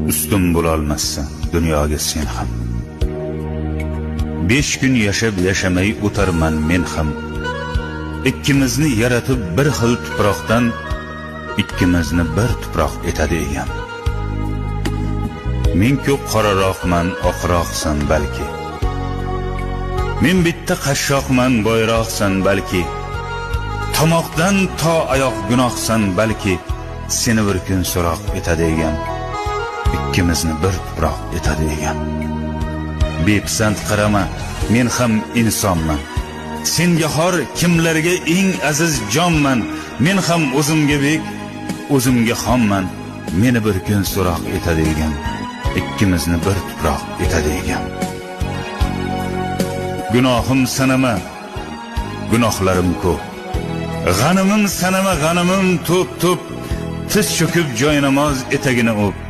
ustun bo'lolmassan dunyoga sen ham. 5 kun yashab yashamay o'tarman men ham. Ikkimizni yaratib bir xil tuproqdan, ikkimizni bir tuproq etadi ekan. Men ko'p qoraroqman, oqroqsan balki. Men bitta qashshoqman, boyroqsan balki. Tomoqdan to oyoq gunohsan balki. Seni bir kun so'roq etadi ekan. Ikkimizni bir tuproq etadi ekan. Bepisand qarama, men ham insonman. Senga xor kimlarga eng aziz jonman. Men ham o'zimga bek, o'zimga xonman. Meni bir kun so'roq etadi ekan. Ikkimizni bir tuproq etadi ekan. Gunohim sanama, gunohlarim ko'p. G'animim sanama, g'animim to'p-to'p. Tiz cho'kib joynamoz etagini o'p.